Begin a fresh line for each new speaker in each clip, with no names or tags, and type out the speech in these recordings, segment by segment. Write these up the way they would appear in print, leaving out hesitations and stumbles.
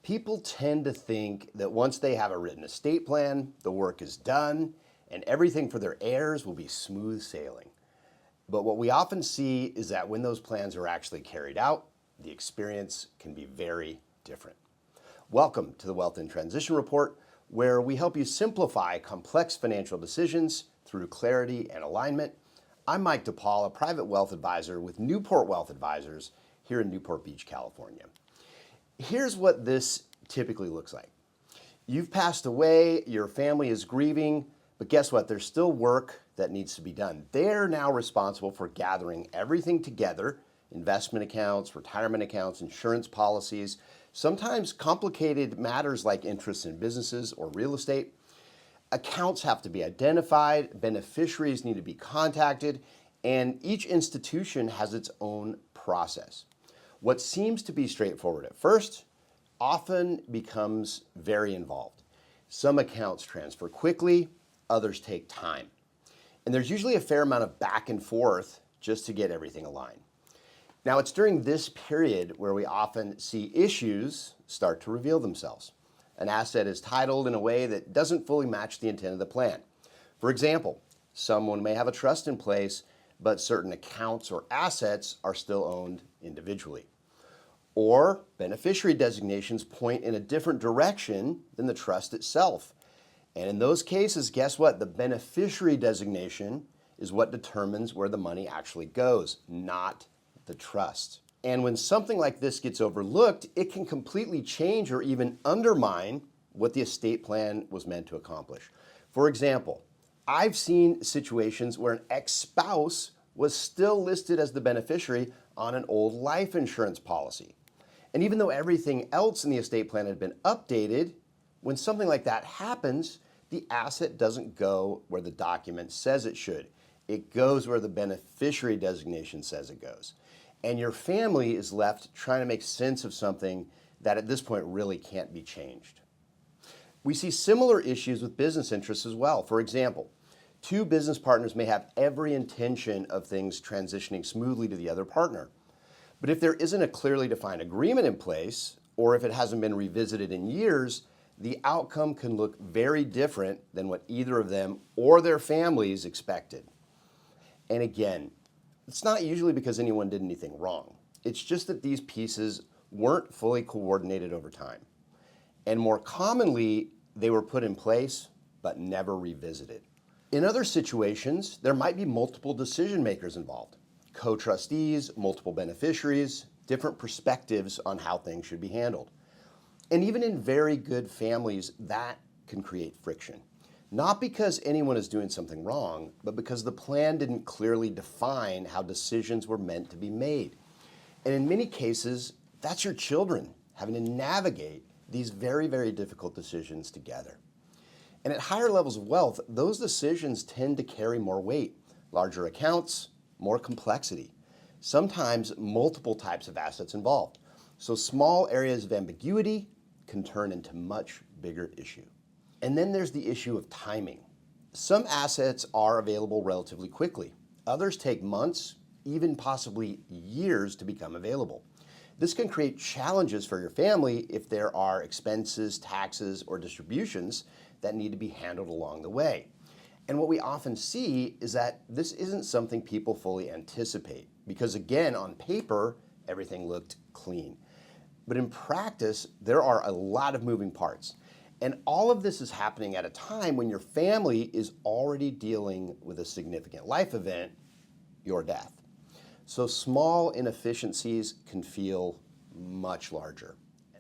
People tend to think that once they have a written estate plan, the work is done and everything for their heirs will be smooth sailing. But what we often see is that when those plans are actually carried out, the experience can be very different. Welcome to the Wealth in Transition Report, where we help you simplify complex financial decisions through clarity and alignment. I'm Mike DePaul, a private wealth advisor with Newport Wealth Advisors here in Newport Beach, California. Here's what this typically looks like. You've passed away, your family is grieving, but guess what? There's still work that needs to be done. They're now responsible for gathering everything together, investment accounts, retirement accounts, insurance policies, sometimes complicated matters like interests in businesses or real estate. Accounts have to be identified, beneficiaries need to be contacted, and each institution has its own process. What seems to be straightforward at first often becomes very involved. Some accounts transfer quickly, others take time. And there's usually a fair amount of back and forth just to get everything aligned. Now, it's during this period where we often see issues start to reveal themselves. An asset is titled in a way that doesn't fully match the intent of the plan. For example, someone may have a trust in place, but certain accounts or assets are still owned individually. Or beneficiary designations point in a different direction than the trust itself. And in those cases, guess what? The beneficiary designation is what determines where the money actually goes, not the trust. And when something like this gets overlooked, it can completely change or even undermine what the estate plan was meant to accomplish. For example, I've seen situations where an ex-spouse was still listed as the beneficiary on an old life insurance policy. And even though everything else in the estate plan had been updated, when something like that happens, the asset doesn't go where the document says it should. It goes where the beneficiary designation says it goes. And your family is left trying to make sense of something that at this point really can't be changed. We see similar issues with business interests as well. For example, two business partners may have every intention of things transitioning smoothly to the other partner. But if there isn't a clearly defined agreement in place, or if it hasn't been revisited in years, the outcome can look very different than what either of them or their families expected. And again, it's not usually because anyone did anything wrong. It's just that these pieces weren't fully coordinated over time. And more commonly, they were put in place, but never revisited. In other situations, there might be multiple decision makers involved. Co-trustees, multiple beneficiaries, different perspectives on how things should be handled. And even in very good families, that can create friction. Not because anyone is doing something wrong, but because the plan didn't clearly define how decisions were meant to be made. And in many cases, that's your children having to navigate these very, very difficult decisions together. And at higher levels of wealth, those decisions tend to carry more weight, larger accounts, more complexity, sometimes multiple types of assets involved. So small areas of ambiguity can turn into much bigger issue. And then there's the issue of timing. Some assets are available relatively quickly. Others take months, even possibly years to become available. This can create challenges for your family if there are expenses, taxes, or distributions that need to be handled along the way. And what we often see is that this isn't something people fully anticipate because, again, on paper, everything looked clean. But in practice, there are a lot of moving parts. And all of this is happening at a time when your family is already dealing with a significant life event, your death. So small inefficiencies can feel much larger.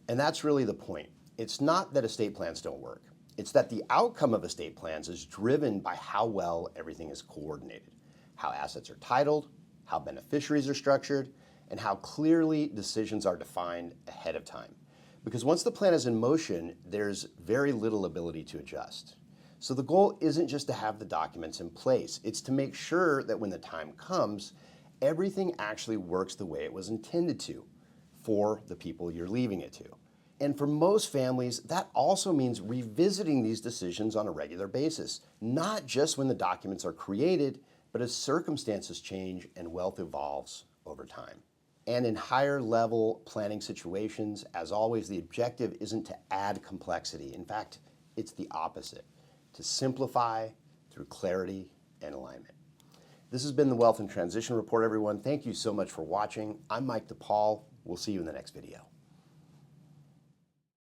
And that's really the point. It's not that estate plans don't work. It's that the outcome of estate plans is driven by how well everything is coordinated, how assets are titled, how beneficiaries are structured, and how clearly decisions are defined ahead of time. Because once the plan is in motion, there's very little ability to adjust. So the goal isn't just to have the documents in place, it's to make sure that when the time comes, everything actually works the way it was intended to for the people you're leaving it to. And for most families, that also means revisiting these decisions on a regular basis, not just when the documents are created, but as circumstances change and wealth evolves over time. And in higher level planning situations, as always, the objective isn't to add complexity. In fact, it's the opposite, to simplify through clarity and alignment. This has been the Wealth and Transition Report, everyone. Thank you so much for watching. I'm Mike DePaul. We'll see you in the next video.